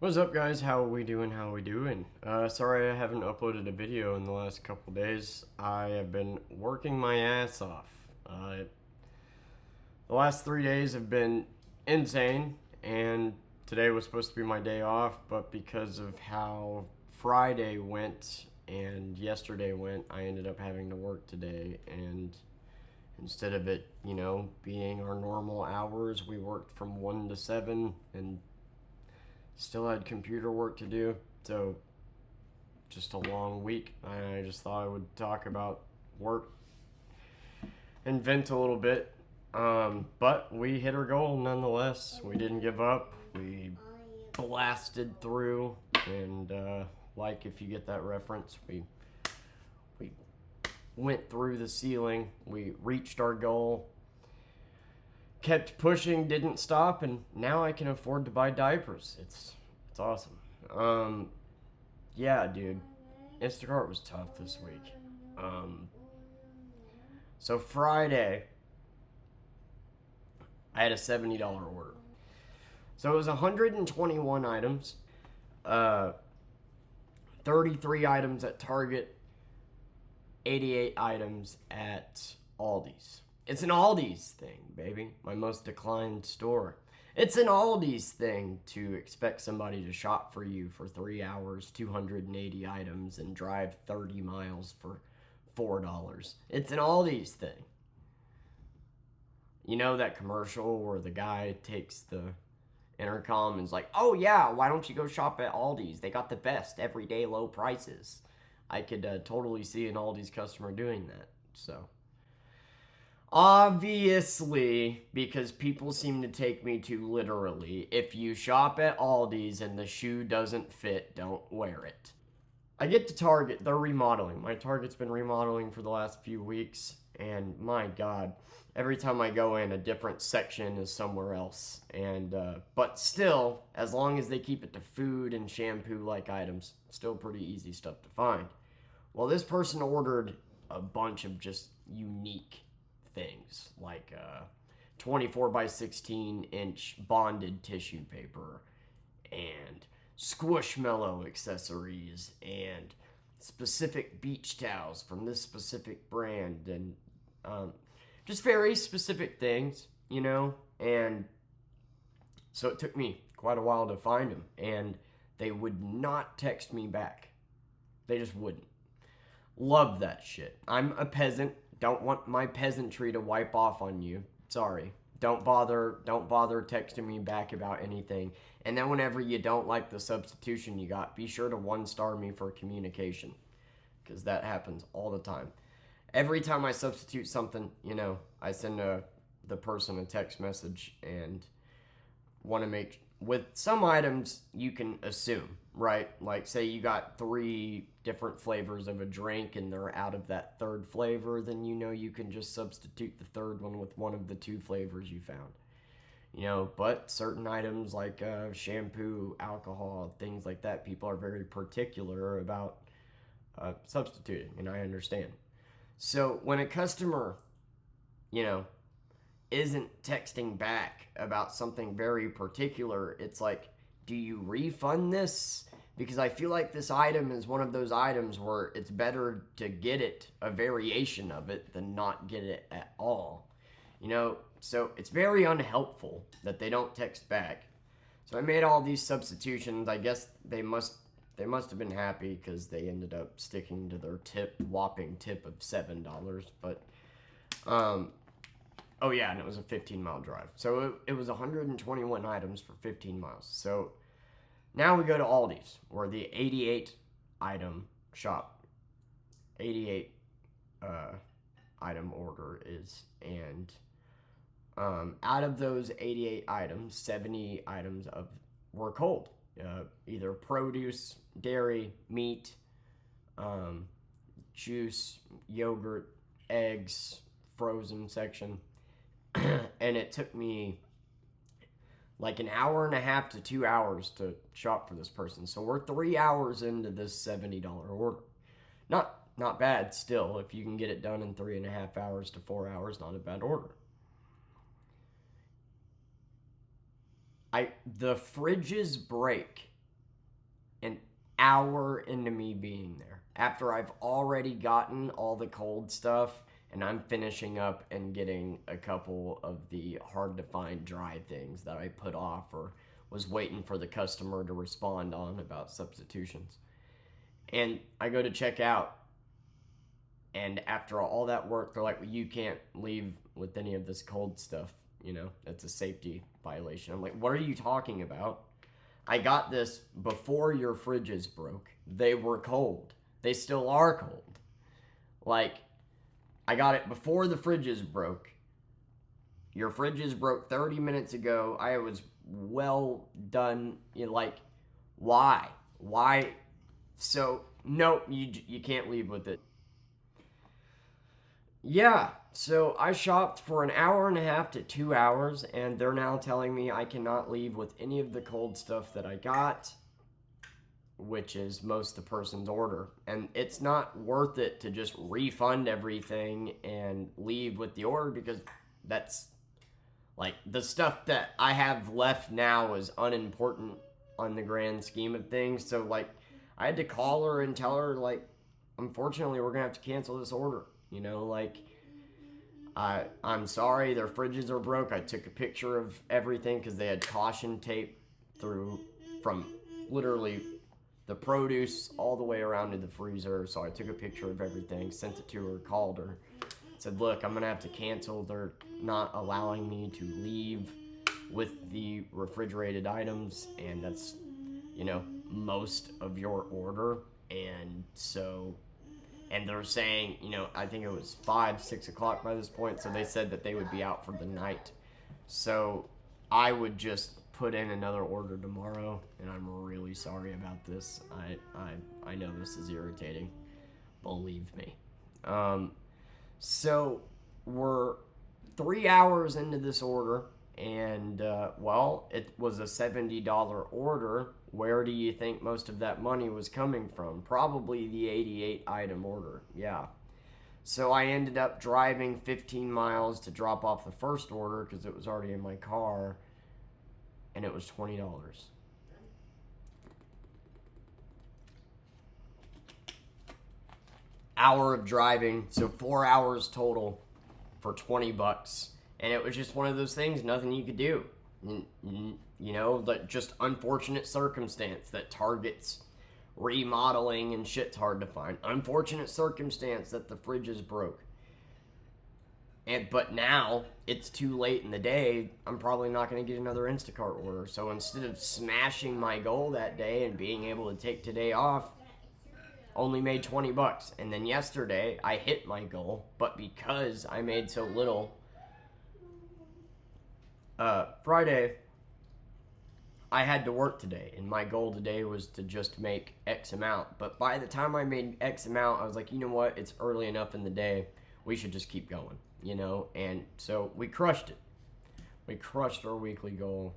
What's up, guys? How are we doing? How are we doing? Sorry I haven't uploaded a video in the last couple days. I have been working my ass off. The last 3 days have been insane, and today was supposed to be my day off, but because of how Friday went and yesterday went, I ended up having to work today, and instead of it, being our normal hours, we worked from 1 to 7, and still had computer work to do, so just a long week. I just thought I would talk about work and vent a little bit. But we hit our goal nonetheless. We didn't give up. We blasted through, and like if you get that reference, we went through the ceiling. We reached our goal. Kept pushing, didn't stop, and now I can afford to buy diapers. It's awesome. Yeah, dude, Instacart was tough this week. So Friday, I had a $70 order. So it was 121 items, uh, 33 items at Target, 88 items at Aldi's. It's an Aldi's thing, baby. My most declined store. It's an Aldi's thing to expect somebody to shop for you for 3 hours, 280 items, and drive 30 miles for $4. It's an Aldi's thing. You know that commercial where the guy takes the intercom and is like, oh yeah, why don't you go shop at Aldi's? They got the best everyday low prices. I could totally see an Aldi's customer doing that. So obviously, because people seem to take me too literally, if you shop at Aldi's and the shoe doesn't fit, don't wear it. I get to Target, they're remodeling. My Target's been remodeling for the last few weeks, and my God, every time I go in, a different section is somewhere else. And but still, as long as they keep it to food and shampoo-like items, still pretty easy stuff to find. Well, this person ordered a bunch of just unique things, like 24 by 16 inch bonded tissue paper and squishmallow accessories and specific beach towels from this specific brand, and just very specific things, and so it took me quite a while to find them, and they would not text me back. They just wouldn't. Love that shit. I'm a peasant. Don't want my peasantry to wipe off on you. Sorry. Don't bother texting me back about anything. And then whenever you don't like the substitution you got, be sure to 1-star me for communication, because that happens all the time. Every time I substitute something, I send the person a text message and want to make, with some items you can assume, right? Like, say you got 3 different flavors of a drink and they're out of that third flavor, then you can just substitute the third one with one of the 2 flavors you found. But certain items like shampoo, alcohol, things like that, people are very particular about substituting, and I understand. So when a customer, you know, isn't texting back about something very particular, it's like, do you refund this? Because I feel like this item is one of those items where it's better to get it, a variation of it, than not get it at all. So it's very unhelpful that they don't text back. So I made all these substitutions. I guess they must have been happy because they ended up sticking to their whopping tip of $7. But oh yeah, and it was a 15-mile drive. So it was 121 items for 15 miles. So now we go to Aldi's, where the 88 item shop, 88 item order is, and out of those 88 items, 70 items were cold. Either produce, dairy, meat, juice, yogurt, eggs, frozen section. And it took me like an hour and a half to 2 hours to shop for this person. So we're 3 hours into this $70 order. Not bad still. If you can get it done in 3.5 hours to 4 hours, not a bad order. The fridges break an hour into me being there. After I've already gotten all the cold stuff and I'm finishing up and getting a couple of the hard to find dry things that I put off or was waiting for the customer to respond on about substitutions. And I go to check out, and after all that work, they're like, well, you can't leave with any of this cold stuff. That's a safety violation. I'm like, what are you talking about? I got this before your fridges broke. They were cold. They still are cold. Like, I got it before the fridges broke. Your fridges broke 30 minutes ago. I was well done. Why? Why? So, nope, you can't leave with it. Yeah, so I shopped for an hour and a half to 2 hours, and they're now telling me I cannot leave with any of the cold stuff that I got, which is most of the person's order. And it's not worth it to just refund everything and leave with the order, because that's like the stuff that I have left now is unimportant on the grand scheme of things. So, like, I had to call her and tell her, like, unfortunately, we're gonna have to cancel this order. I'm sorry, their fridges are broke. I took a picture of everything because they had caution tape through from literally the produce all the way around to the freezer. So I took a picture of everything, sent it to her, called her, said, look, I'm gonna have to cancel. They're not allowing me to leave with the refrigerated items, and that's most of your order. And so, and they're saying, I think it was 5-6 o'clock by this point, so they said that they would be out for the night. So I would just put in another order tomorrow, and I'm really sorry about this. I know this is irritating, believe me. So we're 3 hours into this order, and it was a $70 order. Where do you think most of that money was coming from? Probably the 88 item order. Yeah. So I ended up driving 15 miles to drop off the first order because it was already in my car, and it was $20. Hour of driving, so 4 hours total for $20. And it was just one of those things, nothing you could do. Just unfortunate circumstance that Target's remodeling and shit's hard to find. Unfortunate circumstance that the fridge is broke. But now it's too late in the day. I'm probably not going to get another Instacart order. So instead of smashing my goal that day and being able to take today off, only made $20. And then yesterday I hit my goal, but because I made so little, Friday I had to work today, and my goal today was to just make X amount. But by the time I made X amount, I was like, you know what? It's early enough in the day. We should just keep going, And so we crushed it. We crushed our weekly goal.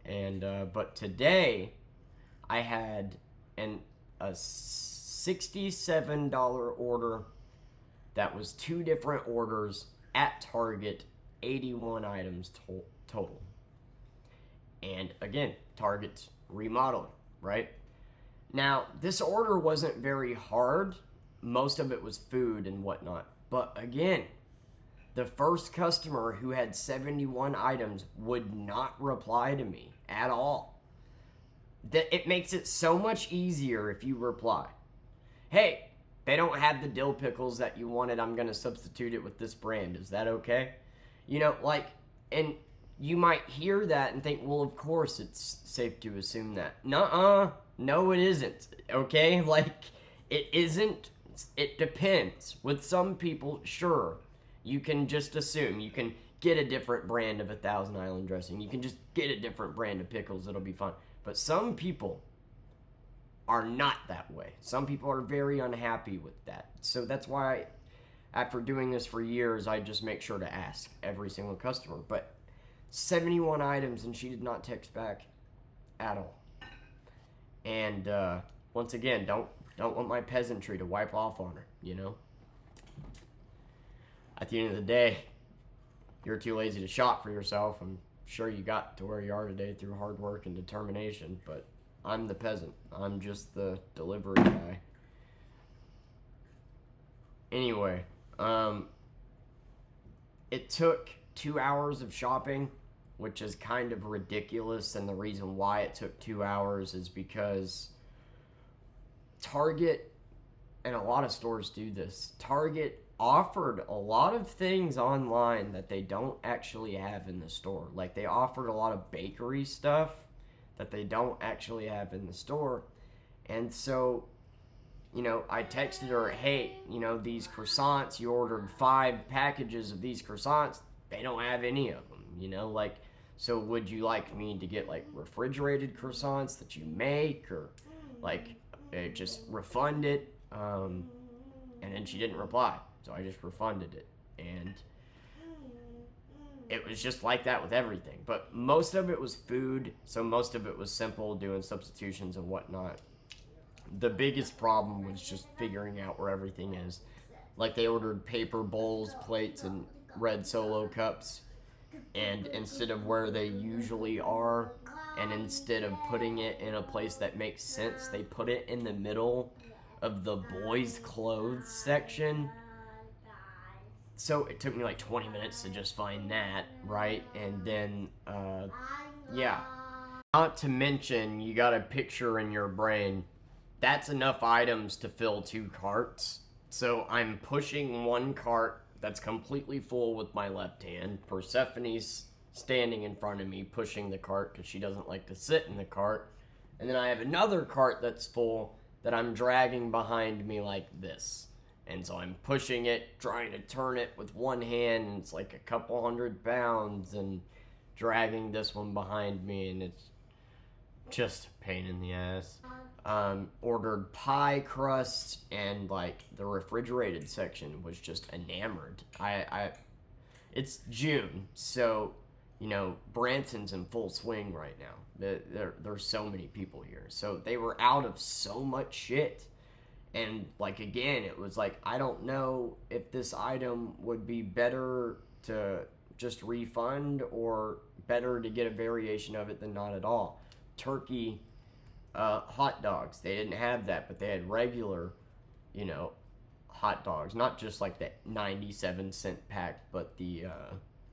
And but today, I had a $67 order that was 2 different orders at Target, 81 items total. And again, Target's remodeling, right? Now, this order wasn't very hard. Most of it was food and whatnot. But again, the first customer who had 71 items would not reply to me at all. It makes it so much easier if you reply. Hey, they don't have the dill pickles that you wanted. I'm going to substitute it with this brand. Is that okay? And you might hear that and think, well, of course it's safe to assume that. Nuh-uh. No, it isn't. Okay? It isn't. It depends. With some people, sure, you can just assume. You can get a different brand of 1,000 Island dressing. You can just get a different brand of pickles. It'll be fine. But some people are not that way. Some people are very unhappy with that. So that's why, after doing this for years, I just make sure to ask every single customer. But 71 items, and she did not text back at all. And once again, don't want my peasantry to wipe off on her, At the end of the day, you're too lazy to shop for yourself. I'm sure you got to where you are today through hard work and determination, but I'm the peasant. I'm just the delivery guy. Anyway, it took 2 hours of shopping, which is kind of ridiculous, and the reason why it took 2 hours is because Target, and a lot of stores do this, Target offered a lot of things online that they don't actually have in the store. Like, they offered a lot of bakery stuff that they don't actually have in the store. And so, I texted her, hey, these croissants, you ordered 5 packages of these croissants, they don't have any of them, like, so would you like me to get, like, refrigerated croissants that you make, or, like, just refund it? And then she didn't reply, so I just refunded it, and it was just like that with everything. But most of it was food, so most of it was simple, doing substitutions and whatnot. The biggest problem was just figuring out where everything is. Like, they ordered paper bowls, plates, and red Solo cups, and instead of where they usually are, and instead of putting it in a place that makes sense, they put it in the middle of the boys' clothes section. So it took me like 20 minutes to just find that, right? And then, yeah. Not to mention, you got a picture in your brain. That's enough items to fill 2 carts. So I'm pushing 1 cart that's completely full with my left hand. Persephone's standing in front of me pushing the cart because she doesn't like to sit in the cart. And then I have another cart that's full that I'm dragging behind me like this. And so I'm pushing it, trying to turn it with one hand, and it's like a couple 100 pounds, and dragging this one behind me, and it's just a pain in the ass. Ordered pie crust, and like the refrigerated section was just enamored. It's June, so Branson's in full swing right now. There's so many people here, so they were out of so much shit. And, like, again, it was like, I don't know if this item would be better to just refund or better to get a variation of it than not at all. Turkey hot dogs. They didn't have that, but they had regular, hot dogs. Not just, like, the 97-cent pack, but the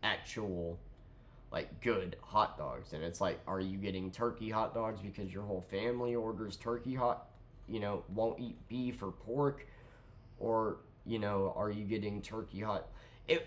actual, like, good hot dogs. And it's like, are you getting turkey hot dogs because your whole family orders turkey won't eat beef or pork, or, are you getting turkey hot?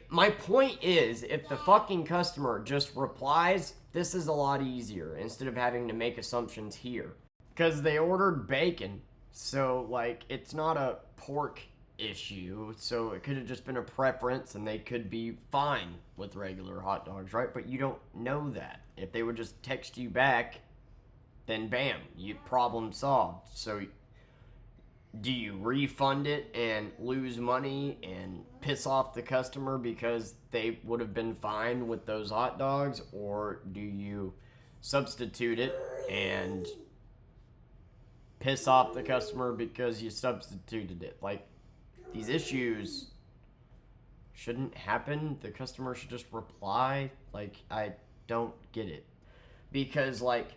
My point is, if the fucking customer just replies, this is a lot easier, instead of having to make assumptions here. Because they ordered bacon, so, like, it's not a pork issue, so it could have just been a preference, and they could be fine with regular hot dogs, right? But you don't know that. If they would just text you back, then bam, problem solved. So do you refund it and lose money and piss off the customer because they would have been fine with those hot dogs? Or do you substitute it and piss off the customer because you substituted it? Like, these issues shouldn't happen. The customer should just reply. Like, I don't get it. Because, like,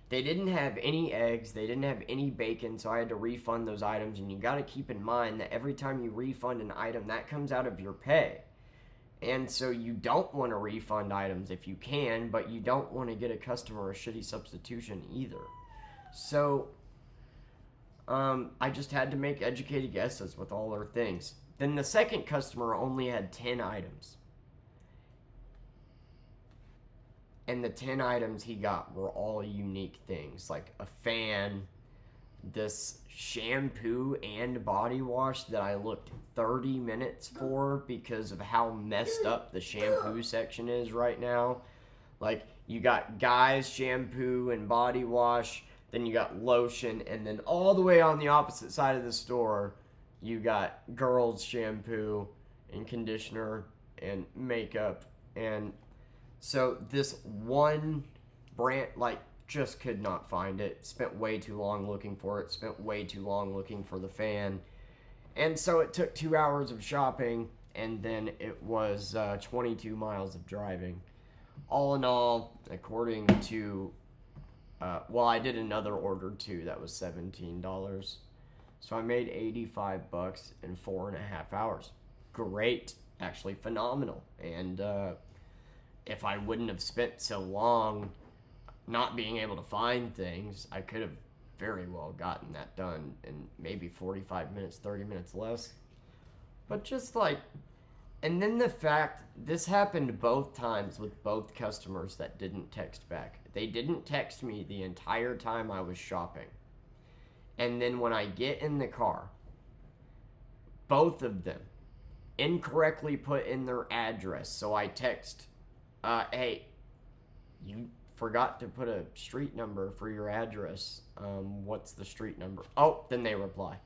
they didn't have any eggs, they didn't have any bacon, so I had to refund those items. And you got to keep in mind that every time you refund an item, that comes out of your pay. And so you don't want to refund items if you can, but you don't want to get a customer a shitty substitution either. So I just had to make educated guesses with all their things. Then the second customer only had 10 items. And the 10 items he got were all unique things, like a fan, this shampoo and body wash that I looked 30 minutes for because of how messed up the shampoo section is right now. Like, you got guys shampoo and body wash, then you got lotion, and then all the way on the opposite side of the store, you got girls shampoo and conditioner and makeup. And so this one brand, like, just could not find it. Spent way too long looking for it. Spent way too long looking for the fan. And so it took 2 hours of shopping, and then it was 22 miles of driving. All in all, according to Well, I did another order too that was $17. So I made 85 bucks in 4.5 hours. Great. Actually phenomenal. And if I wouldn't have spent so long not being able to find things, I could have very well gotten that done in maybe 45 minutes, 30 minutes less. But just like, and then the fact this happened both times with both customers that didn't text back. They didn't text me the entire time I was shopping. And then when I get in the car, both of them incorrectly put in their address. So I text, hey, you forgot to put a street number for your address. What's the street number? Oh, then they reply.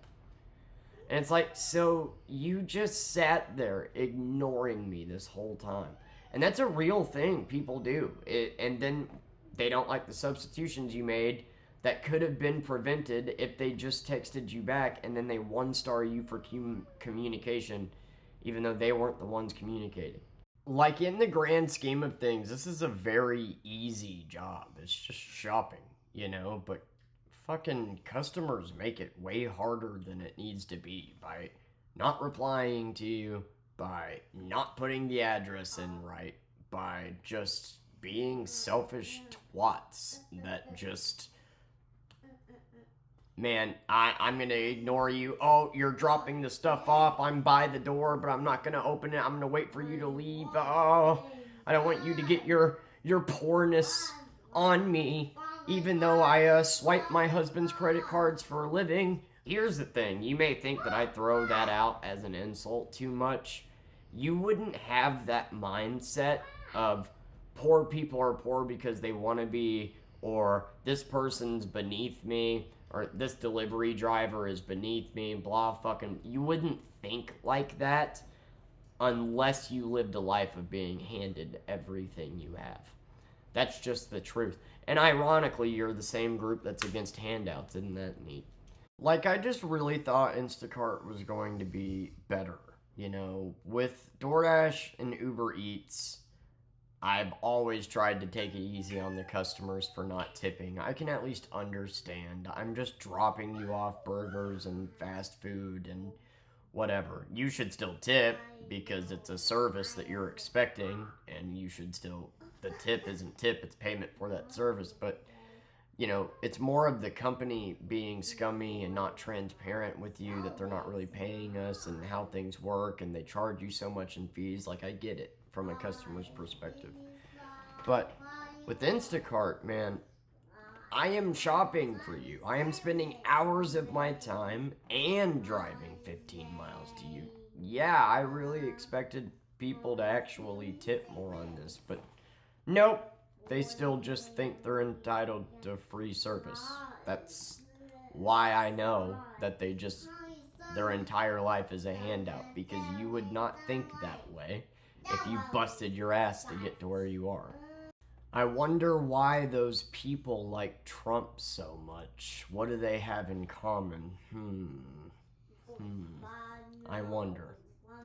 And it's like, so you just sat there ignoring me this whole time. And that's a real thing people do. And then they don't like the substitutions you made that could have been prevented if they just texted you back, and then they one-star you for communication, even though they weren't the ones communicating. Like, in the grand scheme of things, this is a very easy job. It's just shopping, you know? But fucking customers make it way harder than it needs to be by not replying to you, by not putting the address in right, by just being selfish twats that just... Man, I'm gonna ignore you. Oh, you're dropping the stuff off. I'm by the door, but I'm not gonna open it. I'm gonna wait for you to leave. Oh, I don't want you to get your poorness on me, even though I swipe my husband's credit cards for a living. Here's the thing. You may think that I throw that out as an insult too much. You wouldn't have that mindset of poor people are poor because they want to be, or this person's beneath me, or this delivery driver is beneath me, blah fucking... You wouldn't think like that unless you lived a life of being handed everything you have. That's just the truth. And ironically, you're the same group that's against handouts. Isn't that neat? Like, I just really thought Instacart was going to be better. You know, with DoorDash and Uber Eats, I've always tried to take it easy on the customers for not tipping. I can at least understand. I'm just dropping you off burgers and fast food and whatever. You should still tip because it's a service that you're expecting, and you should still... The tip isn't tip, it's payment for that service. But, you know, it's more of the company being scummy and not transparent with you, that they're not really paying us and how things work, and they charge you so much in fees. Like, I get it from a customer's perspective. But with Instacart, man, I am shopping for you. I am spending hours of my time and driving 15 miles to you. Yeah, I really expected people to actually tip more on this, but nope. They still just think they're entitled to free service. That's why I know that their entire life is a handout, because you would not think that way if you busted your ass to get to where you are. I wonder why those people like Trump so much. What do they have in common? I wonder.